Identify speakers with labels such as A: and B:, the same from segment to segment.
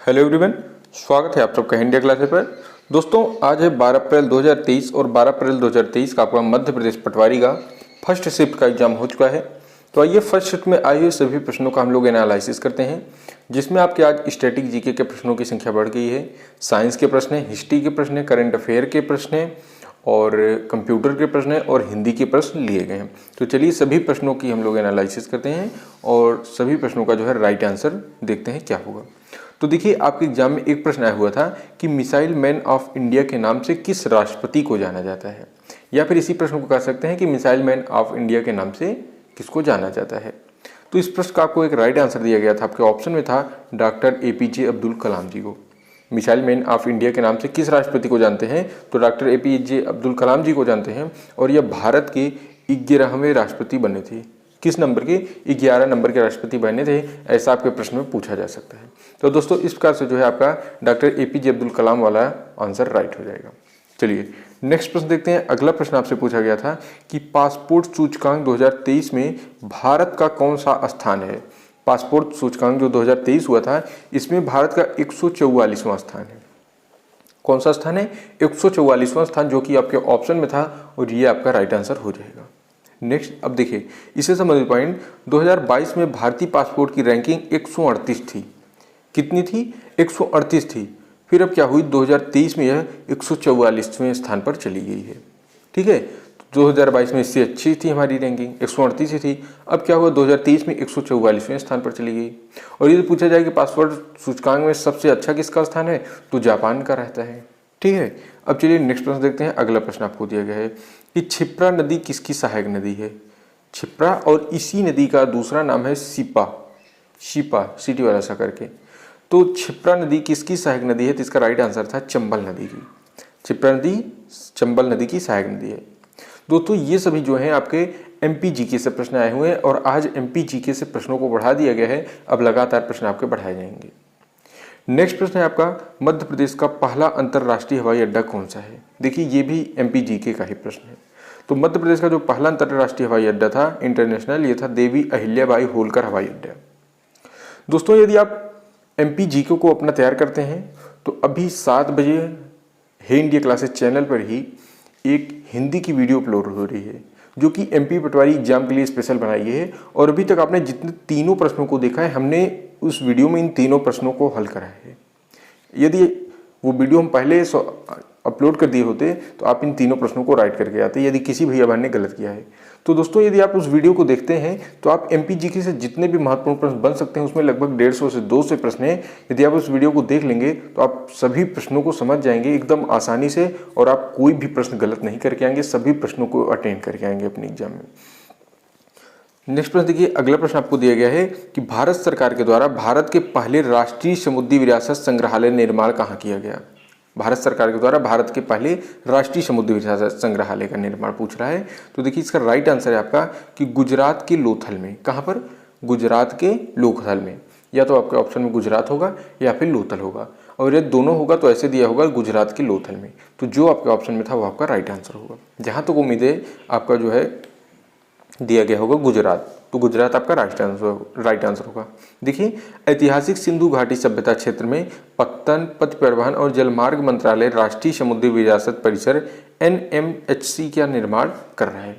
A: Hello everyone, स्वागत है आप सबका इंडिया क्लासेस पर। दोस्तों, आज है 12 अप्रैल 2023 और 12 अप्रैल 2023 का आपका मध्य प्रदेश पटवारी का फर्स्ट शिफ्ट का एग्जाम हो चुका है। तो आइए फर्स्ट शिफ्ट में आए हुए सभी प्रश्नों का हम लोग एनालिसिस करते हैं, जिसमें आपके आज स्टैटिक जीके के प्रश्नों की संख्या बढ़ गई है। साइंस के प्रश्न हैं, हिस्ट्री के प्रश्न हैं, करंट अफेयर के प्रश्न हैं और कंप्यूटर के प्रश्न हैं और हिंदी के प्रश्न लिए गए हैं। तो चलिए सभी प्रश्नों की हम लोग एनालिसिस करते हैं और सभी प्रश्नों का जो है राइट आंसर देखते हैं क्या होगा। तो देखिए, आपके एग्जाम में एक प्रश्न आया हुआ था कि मिसाइल मैन ऑफ इंडिया के नाम से किस राष्ट्रपति को जाना जाता है, या फिर इसी प्रश्न को कह सकते हैं कि मिसाइल मैन ऑफ इंडिया के नाम से किसको जाना जाता है। तो इस प्रश्न का आपको एक राइट आंसर दिया गया था। आपके ऑप्शन में था डॉक्टर APJ अब्दुल कलाम जी को। मिसाइल मैन ऑफ इंडिया के नाम से किस राष्ट्रपति को जानते हैं, तो डॉक्टर APJ अब्दुल कलाम जी को जानते हैं और यह भारत के 11वें राष्ट्रपति बने थे। किस नंबर के? 11 नंबर के राष्ट्रपति बने थे, ऐसा आपके प्रश्न में पूछा जा सकता है। तो दोस्तों, इस प्रकार से जो है आपका डॉक्टर APJ अब्दुल कलाम वाला आंसर राइट हो जाएगा। चलिए नेक्स्ट प्रश्न देखते हैं। अगला प्रश्न आपसे पूछा गया था कि पासपोर्ट सूचकांक 2023 में भारत का कौन सा स्थान है। पासपोर्ट सूचकांक जो 2023 हुआ था, इसमें भारत का 144वां स्थान है। कौन सा स्थान है? 144वां स्थान, जो कि आपके ऑप्शन में था और ये आपका राइट आंसर हो जाएगा। नेक्स्ट, अब देखिए इससे संबंधित पॉइंट, 2022 में भारतीय पासपोर्ट की रैंकिंग 138 थी। कितनी थी? 138 थी। फिर अब क्या हुई? 2023 में यह 144वें स्थान पर चली गई है। ठीक है, 2022 में इससे अच्छी थी हमारी रैंकिंग, 138 ही थी। अब क्या हुआ? 2023 में 144वें स्थान पर चली गई। और यदि पूछा जाए कि पासपोर्ट सूचकांक में सबसे अच्छा किसका स्थान है, तो जापान का रहता है। ठीक है, अब चलिए नेक्स्ट प्रश्न देखते हैं। अगला प्रश्न आपको दिया गया है कि क्षिप्रा नदी किसकी सहायक नदी है। क्षिप्रा और इसी नदी का दूसरा नाम है शिपा, सिटी वाला सा करके। तो क्षिप्रा नदी किसकी सहायक नदी है, तो इसका राइट आंसर था चंबल नदी की। क्षिप्रा नदी चंबल नदी की सहायक नदी है। दोस्तों, ये सभी जो हैं आपके MP GK से प्रश्न आए हुए हैं और आज MP GK से प्रश्नों को बढ़ा दिया गया है। अब लगातार प्रश्न आपके बढ़ाए जाएंगे। नेक्स्ट प्रश्न है आपका, मध्य प्रदेश का पहला अंतर्राष्ट्रीय हवाई अड्डा कौन सा है। देखिए, ये भी MP GK का ही प्रश्न है। तो मध्य प्रदेश का जो पहला अंतर्राष्ट्रीय हवाई अड्डा था इंटरनेशनल, ये था देवी अहिल्याबाई होलकर हवाई अड्डा। दोस्तों, यदि आप MP GK को अपना तैयार करते हैं तो अभी 7 बजे है इंडिया क्लासेस चैनल पर ही एक हिंदी की वीडियो अपलोड हो रही है, जो कि MP पटवारी एग्जाम के लिए स्पेशल बनाई है। और अभी तक आपने जितने तीनों प्रश्नों को देखा है, हमने उस वीडियो में इन तीनों प्रश्नों को हल करा है। यदि वो वीडियो हम पहले अपलोड कर दिए होते तो आप इन तीनों प्रश्नों को राइट करके आते, यदि किसी भैया बहन ने गलत किया है। तो दोस्तों, यदि आप उस वीडियो को देखते हैं तो आप MP GK से जितने भी महत्वपूर्ण प्रश्न बन सकते हैं, उसमें लगभग 150 से 200 प्रश्न हैं। यदि आप उस वीडियो को देख लेंगे तो आप सभी प्रश्नों को समझ जाएंगे एकदम आसानी से, और आप कोई भी प्रश्न गलत नहीं करके आएंगे, सभी प्रश्नों को अटेंड करके आएंगे अपने एग्जाम में। नेक्स्ट प्रश्न देखिए, अगला प्रश्न आपको दिया गया है कि भारत सरकार के द्वारा भारत के पहले राष्ट्रीय समुद्री विरासत संग्रहालय निर्माण कहाँ किया गया। भारत सरकार के द्वारा भारत के पहले राष्ट्रीय समुद्री विरासत संग्रहालय का निर्माण पूछ रहा है। तो देखिए, इसका राइट आंसर है आपका कि गुजरात के लोथल में। कहाँ पर? गुजरात के लोथल में। या तो आपके ऑप्शन में गुजरात होगा या फिर लोथल होगा, और यदि दोनों होगा तो ऐसे दिया होगा गुजरात के लोथल में। तो जो आपके ऑप्शन में था वो आपका राइट आंसर होगा। जहाँ तक उम्मीद है आपका जो है दिया गया होगा गुजरात, तो गुजरात आपका राइट आंसर होगा। देखिए, ऐतिहासिक सिंधु घाटी सभ्यता क्षेत्र में पत्तन, पथ परिवहन और जलमार्ग मंत्रालय राष्ट्रीय समुद्री विरासत परिसर NMHC का निर्माण कर रहा है।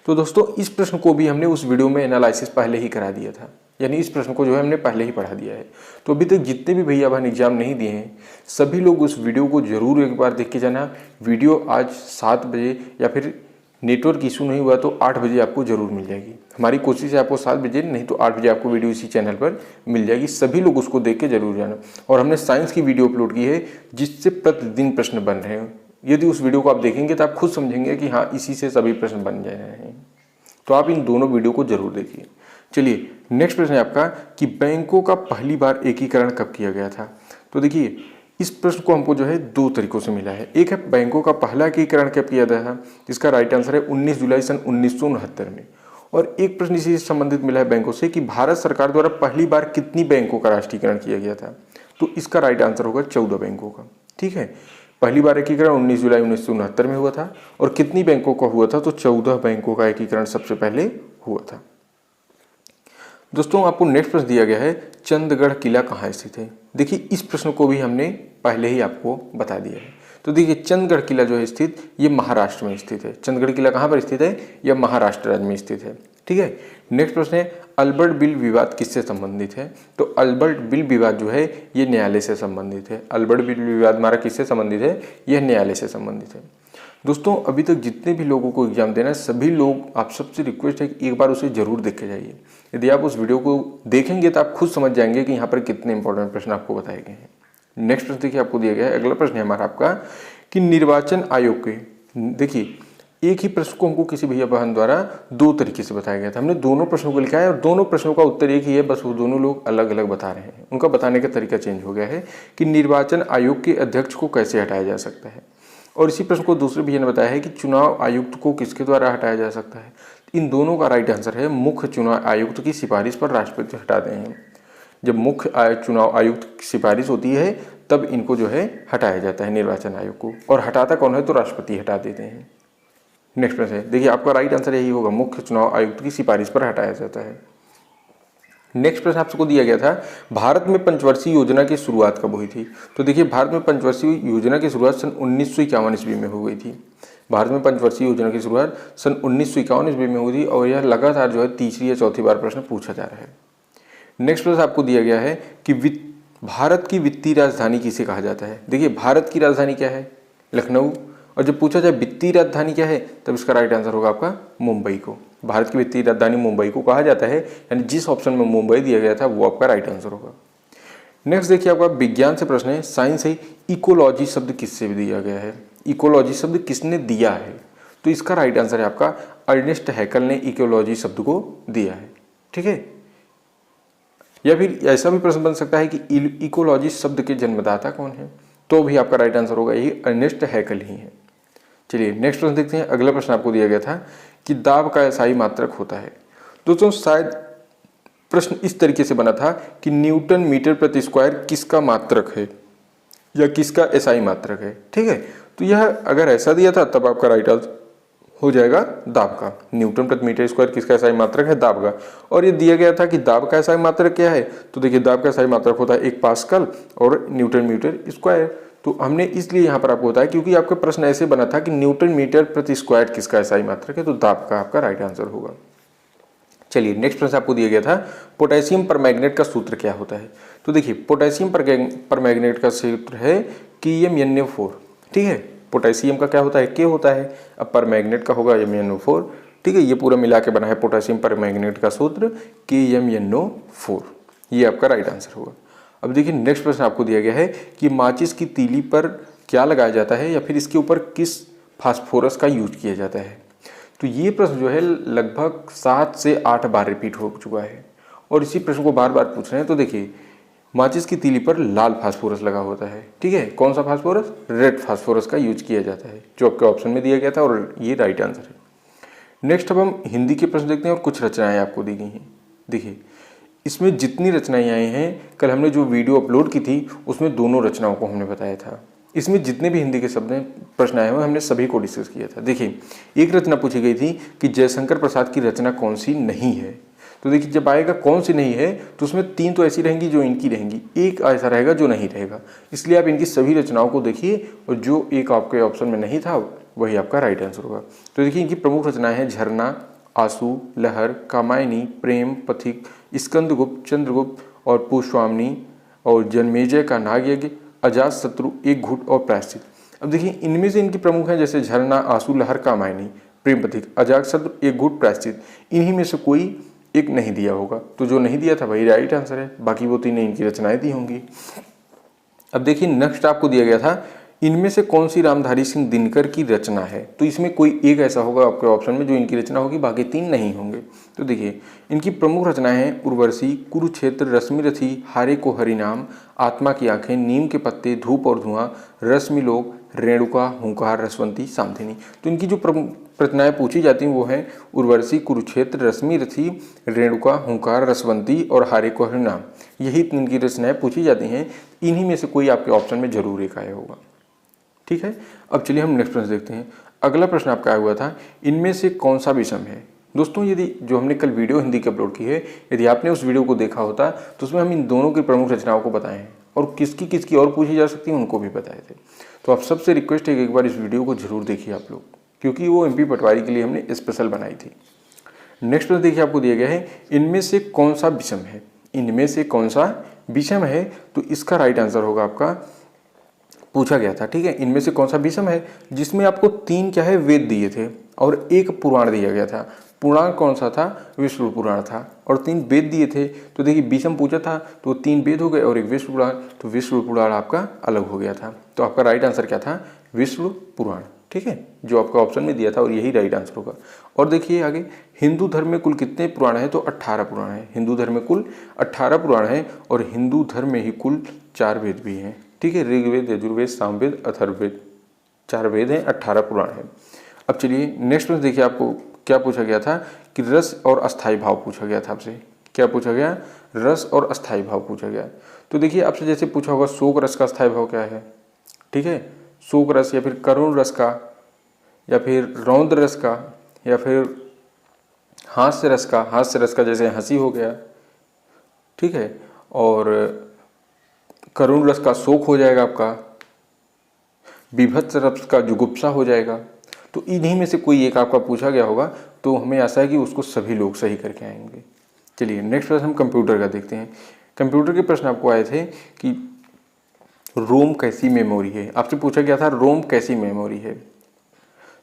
A: तो दोस्तों, इस प्रश्न को भी हमने उस वीडियो में एनालिसिस पहले ही करा दिया था, यानी इस प्रश्न को जो है हमने पहले ही पढ़ा दिया है। तो अभी तक जितने भी भैया बहन एग्जाम नहीं दिए हैं, सभी लोग उस वीडियो को जरूर एक बार देख के जाना। वीडियो आज 7 बजे, या फिर नेटवर्क इशू नहीं हुआ तो 8 बजे आपको जरूर मिल जाएगी। हमारी कोशिश है आपको 7 बजे नहीं तो 8 बजे आपको वीडियो इसी चैनल पर मिल जाएगी। सभी लोग उसको देख के जरूर जाना। और हमने साइंस की वीडियो अपलोड की है जिससे प्रतिदिन प्रश्न बन रहे हैं। यदि उस वीडियो को आप देखेंगे तो आप खुद समझेंगे कि हाँ, इसी से सभी प्रश्न बन जा रहे हैं। तो आप इन दोनों वीडियो को जरूर देखिए। चलिए नेक्स्ट प्रश्न है आपका कि बैंकों का पहली बार एकीकरण कब किया गया था। तो देखिए, इस प्रश्न को हमको जो है 2 तरीकों से मिला है। एक है बैंकों का पहला एकीकरण कब किया गया था, जिसका राइट आंसर है 19 जुलाई सन 1969 में। और एक प्रश्न इसी से संबंधित मिला है बैंकों से कि भारत सरकार द्वारा पहली बार कितनी बैंकों का राष्ट्रीयकरण किया गया था। तो इसका राइट आंसर होगा 14 बैंकों का। ठीक है, पहली बार एकीकरण 19 जुलाई 1969 में हुआ था। और कितनी बैंकों का हुआ था, तो 14 बैंकों का एकीकरण सबसे पहले हुआ था। दोस्तों, आपको नेक्स्ट प्रश्न दिया गया है, चंदगढ़ किला कहाँ स्थित है। देखिए इस प्रश्न को भी हमने पहले ही आपको बता दिया है। तो देखिए चंदगढ़ किला जो है स्थित, ये महाराष्ट्र में स्थित है। चंदगढ़ किला कहाँ पर स्थित है? यह महाराष्ट्र राज्य में स्थित है। ठीक है, नेक्स्ट प्रश्न है अल्बर्ट बिल विवाद किससे संबंधित है? तो अल्बर्ट बिल विवाद जो है ये न्यायालय से संबंधित है। अल्बर्ट बिल विवाद हमारा किससे संबंधित है? यह न्यायालय से संबंधित है। दोस्तों अभी तक जितने भी लोगों को एग्जाम देना है, सभी लोग, आप सबसे रिक्वेस्ट है कि एक बार उसे जरूर देख के जाइए। यदि आप उस वीडियो को देखेंगे तो आप खुद समझ जाएंगे कि यहाँ पर कितने इंपॉर्टेंट प्रश्न आपको बताए गए हैं। नेक्स्ट प्रश्न देखिए आपको दिया गया है, अगला प्रश्न है हमारा आपका कि निर्वाचन आयोग के, देखिए एक ही प्रश्न को हमको किसी भैया बहन द्वारा दो तरीके से बताया गया था। हमने दोनों प्रश्नों को लिखा है और दोनों प्रश्नों का उत्तर एक ही है, बस वो दोनों लोग अलग अलग बता रहे हैं। उनका बताने का तरीका चेंज हो गया है कि निर्वाचन आयोग के अध्यक्ष को कैसे हटाया जा सकता है। और इसी प्रश्न को दूसरे भैया ने बताया है कि चुनाव आयुक्त को किसके द्वारा हटाया जा सकता है। इन दोनों का राइट आंसर है मुख्य चुनाव आयुक्त की सिफारिश पर राष्ट्रपति हटाते हैं। जब मुख्य चुनाव आयुक्त की सिफारिश होती है तब इनको जो है हटाया जाता है निर्वाचन आयोग को, और हटाता कौन है? तो राष्ट्रपति हटा देते हैं। नेक्स्ट प्रश्न है, देखिए आपका राइट आंसर यही होगा, मुख्य चुनाव आयुक्त की सिफारिश पर हटाया जाता है। नेक्स्ट प्रश्न आपको दिया गया था, भारत में पंचवर्षीय योजना की शुरुआत कब हुई थी? तो देखिए भारत में पंचवर्षीय योजना की शुरुआत सन 1951 ईस्वी में हो गई थी। भारत में पंचवर्षीय योजना की शुरुआत सन 1951 ईस्वी में हुई थी और यह लगातार जो है तीसरी या चौथी बार प्रश्न पूछा जा रहा है। नेक्स्ट प्रश्न आपको दिया गया है कि भारत की वित्तीय राजधानी किसे कहा जाता है? देखिए भारत की राजधानी क्या है? लखनऊ। और जब पूछा जाए वित्तीय राजधानी क्या है, तब इसका राइट आंसर होगा आपका मुंबई को। भारत की वित्तीय राजधानी मुंबई को कहा जाता है, यानी जिस ऑप्शन में मुंबई दिया गया था वो आपका राइट आंसर होगा। नेक्स्ट देखिए आपका विज्ञान से प्रश्न है, साइंस है, इकोलॉजी शब्द किससे दिया गया है? इकोलॉजी शब्द किसने दिया है? तो इसका राइट आंसर है आपका अर्नेस्ट हैकल ने इकोलॉजी शब्द को दिया है। ठीक है, या फिर ऐसा भी प्रश्न बन सकता है कि इकोलॉजी शब्द के जन्मदाता कौन है? तो भी आपका राइट आंसर होगा यही अर्नेस्ट हैकल ही है। चलिए नेक्स्ट प्रश्न देखते हैं। अगला प्रश्न आपको दिया गया था कि दाब का एसआई मात्रक होता है। दोस्तों शायद प्रश्न इस तरीके से बना था कि न्यूटन मीटर प्रति स्क्वायर किसका मात्रक है या किसका एसआई मात्रक है। ठीक है, तो यह अगर ऐसा दिया था तब आपका राइट आंसर हो जाएगा दाब का। न्यूटन प्रति मीटर स्क्वायर किसका एसआई मात्रक है? दाब का। और ये दिया गया था कि दाब का एसआई मात्रक क्या है? तो देखिए दाब का एसआई मात्रक होता है 1 पास्कल और न्यूटन मीटर स्क्वायर। तो हमने इसलिए यहाँ पर आपको बताया क्योंकि आपका प्रश्न ऐसे बना था कि न्यूटन मीटर प्रति स्क्वायर किसका एसआई मात्रक है, तो दाब का आपका राइट आंसर होगा। चलिए नेक्स्ट प्रश्न आपको दिया गया था, पोटेशियम परमैंगनेट का सूत्र क्या होता है? तो देखिए पोटेशियम परमैंगनेट का सूत्र है KMnO4। ठीक है, पोटेशियम का क्या होता है? K होता है, अब परमैंगनेट का होगा MnO4। ठीक है, ये पूरा मिला के बना है पोटेशियम परमैंगनेट का सूत्र KMnO4। ये आपका राइट आंसर होगा। अब देखिए नेक्स्ट प्रश्न आपको दिया गया है कि माचिस की तीली पर क्या लगाया जाता है या फिर इसके ऊपर किस फास्फोरस का यूज किया जाता है? तो ये प्रश्न जो है लगभग 7 से 8 बार रिपीट हो चुका है और इसी प्रश्न को बार बार पूछ रहे हैं। तो देखिए माचिस की तीली पर लाल फास्फोरस लगा होता है। ठीक है, कौन सा फास्फोरस? रेड फास्फोरस का यूज किया जाता है, जो आपके ऑप्शन में दिया गया था और ये राइट आंसर है। नेक्स्ट अब हम हिंदी के प्रश्न देखते हैं और कुछ रचनाएं आपको दी गई हैं। देखिए इसमें जितनी रचनाएं आई हैं, कल हमने जो वीडियो अपलोड की थी उसमें दोनों रचनाओं को हमने बताया था। इसमें जितने भी हिंदी के शब्द प्रश्न आए हुए हमने सभी को डिस्कस किया था। देखिए एक रचना पूछी गई थी कि जयशंकर प्रसाद की रचना कौन सी नहीं है। तो देखिए जब आएगा कौन सी नहीं है तो उसमें 3 तो ऐसी रहेंगी जो इनकी रहेंगी, एक ऐसा रहेगा जो नहीं रहेगा। इसलिए आप इनकी सभी रचनाओं को देखिए और जो एक आपके ऑप्शन में नहीं था वही आपका राइट आंसर होगा। तो देखिए इनकी प्रमुख रचनाएं हैं झरना, आंसू, लहर, कामायनी, प्रेम, पथिक, स्कंदगुप्त, चंद्रगुप्त और पुष्पामनी और जन्मेजय का नागयज्ञ, अजात शत्रु, एक घुट और प्रायश्चित। अब देखिए इनमें से इनकी प्रमुख हैं जैसे झरना, आंसू, लहर, कामायनी, प्रेम, पथिक, अजात शत्रु, एक घुट, प्रायश्चित। इन्हीं में से कोई एक नहीं दिया होगा, तो जो नहीं दिया था वही राइट आंसर है, बाकी वो 3 इनकी रचनाएं दी होंगी। अब देखिए नेक्स्ट आपको दिया गया था इनमें से कौन सी रामधारी सिंह दिनकर की रचना है। तो इसमें कोई एक ऐसा होगा आपके ऑप्शन में जो इनकी रचना होगी, बाकी 3 नहीं होंगे। तो देखिए इनकी प्रमुख रचनाएं हैं उर्वशी, कुरुक्षेत्र, रश्मिरथी, हारे को हरिनाम, आत्मा की आंखें, नीम के पत्ते, धूप और धुआं, रश्मिलोक, रेणुका, हुंकार, रसवंती, सामधिनी। तो इनकी जो रचनाएं पूछी जाती हैं वो हैं उर्वशी, कुरुक्षेत्र, रश्मिरथी, रेणुका, हुंकार, रसवंती और हारे को हरिनाम। यही इनकी रचनाएं पूछी जाती हैं, इन्हीं में से कोई आपके ऑप्शन में जरूर एक आया होगा। ठीक है, अब चलिए हम नेक्स्ट प्रश्न देखते हैं। अगला प्रश्न आपका आया हुआ था इनमें से कौन सा विषम है। दोस्तों यदि जो हमने कल वीडियो हिंदी की अपलोड की है, यदि आपने उस वीडियो को देखा होता तो उसमें हम इन दोनों की प्रमुख रचनाओं को बताए हैं। और किसकी किसकी और पूछी जा सकती है उनको भी बताए थे। तो आप सबसे रिक्वेस्ट है कि एक बार इस वीडियो को जरूर देखिए आप लोग, क्योंकि वो MP पटवारी के लिए हमने स्पेशल बनाई थी। नेक्स्ट प्रश्न देखिए आपको दिया गया है, इनमें से कौन सा विषम है। इनमें से कौन सा विषम है, तो इसका राइट आंसर होगा आपका, पूछा गया था, ठीक है, इनमें से कौन सा विषम है जिसमें आपको 3 क्या है वेद दिए थे और 1 पुराण दिया गया था। पुराण कौन सा था, विष्णु पुराण था, और 3 वेद दिए थे। तो देखिए विषम पूछा था तो 3 वेद हो गए और 1 विष्णु पुराण, तो विष्णु पुराण आपका अलग हो गया था। तो आपका राइट आंसर क्या था, विष्णु पुराण, ठीक है, जो आपका ऑप्शन में दिया था, और यही राइट आंसर होगा। और देखिए आगे, हिंदू धर्म में कुल कितने पुराण हैं, तो 18 पुराण हैं। हिंदू धर्म में कुल 18 पुराण हैं और हिंदू धर्म में ही कुल 4 वेद भी हैं, ठीक है, ऋग्वेद, यजुर्वेद, सामवेद, अथर्ववेद, 4 वेद हैं, 18 पुराण हैं। अब चलिए नेक्स्ट प्रश्न देखिए, आपको क्या पूछा गया था कि रस और अस्थाई भाव पूछा गया था आपसे। क्या पूछा गया, रस और अस्थाई भाव पूछा गया। तो देखिए आपसे जैसे पूछा होगा शोक रस का अस्थाई भाव क्या है, ठीक है, शोक रस या फिर करुण रस का, या फिर रौद्र रस का, या फिर हास्य रस का। हास्य रस का जैसे हंसी हो गया, ठीक है, और करुण रस का शोक हो जाएगा आपका, विभत्स रस का जुगुप्सा हो जाएगा। तो इन्हीं में से कोई एक आपका पूछा गया होगा, तो हमें आशा है कि उसको सभी लोग सही करके आएंगे। चलिए नेक्स्ट प्रश्न हम कंप्यूटर का देखते हैं। कंप्यूटर के प्रश्न आपको आए थे कि रोम कैसी मेमोरी है। आपसे पूछा गया था रोम कैसी मेमोरी है।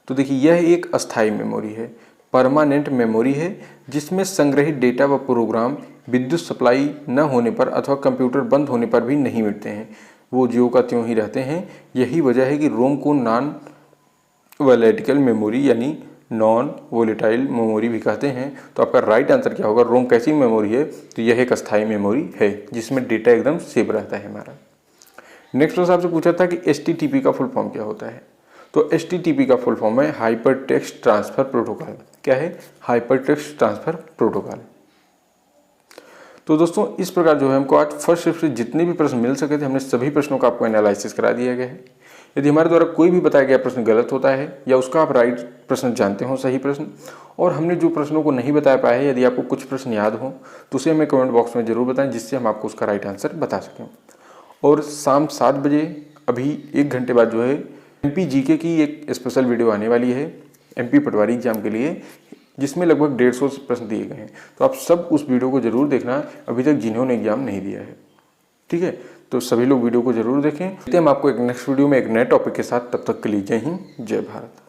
A: तो देखिए यह एक अस्थाई मेमोरी है, परमानेंट मेमोरी है, जिसमें संग्रहित डेटा व प्रोग्राम विद्युत सप्लाई न होने पर अथवा कंप्यूटर बंद होने पर भी नहीं मिटते हैं, वो ज्यों का त्यों ही रहते हैं। यही वजह है कि रोम को नॉन वोलेटिकल मेमोरी यानी नॉन वोलेटाइल मेमोरी भी कहते हैं। तो आपका राइट आंसर क्या होगा, रोम कैसी मेमोरी है, तो यह एक अस्थाई मेमोरी है जिसमें डेटा एकदम सेव रहता है हमारा। नेक्स्ट प्रश्न आपसे पूछा था कि HTTP का फुल फॉर्म क्या होता है। तो HTTP का फुल फॉर्म है हाइपर टेक्स्ट ट्रांसफर प्रोटोकॉल। क्या है, हाइपर टेक्स्ट ट्रांसफर प्रोटोकॉल। तो दोस्तों इस प्रकार जो है हमको आज फर्स्ट शिफ्ट से जितने भी प्रश्न मिल सके थे, हमने सभी प्रश्नों का आपको एनालिसिस करा दिया गया है। यदि हमारे द्वारा कोई भी बताया गया प्रश्न गलत होता है या उसका आप राइट प्रश्न जानते हो, सही प्रश्न, और हमने जो प्रश्नों को नहीं बता पाए, यदि आपको कुछ प्रश्न याद हो तो उसे हमें कमेंट बॉक्स में जरूर बताएं, जिससे हम आपको उसका राइट आंसर बता सकें। और शाम 7 बजे अभी 1 घंटे बाद जो है MP GK की एक स्पेशल वीडियो आने वाली है MP पटवारी एग्जाम के लिए, जिसमें लगभग 150 प्रश्न दिए गए हैं। तो आप सब उस वीडियो को जरूर देखना, अभी तक जिन्होंने एग्जाम नहीं दिया है, ठीक है। तो सभी लोग वीडियो को जरूर देखें। हम आपको एक नेक्स्ट वीडियो में एक नए टॉपिक के साथ, तब तक के लिए जय हिंद, जय भारत।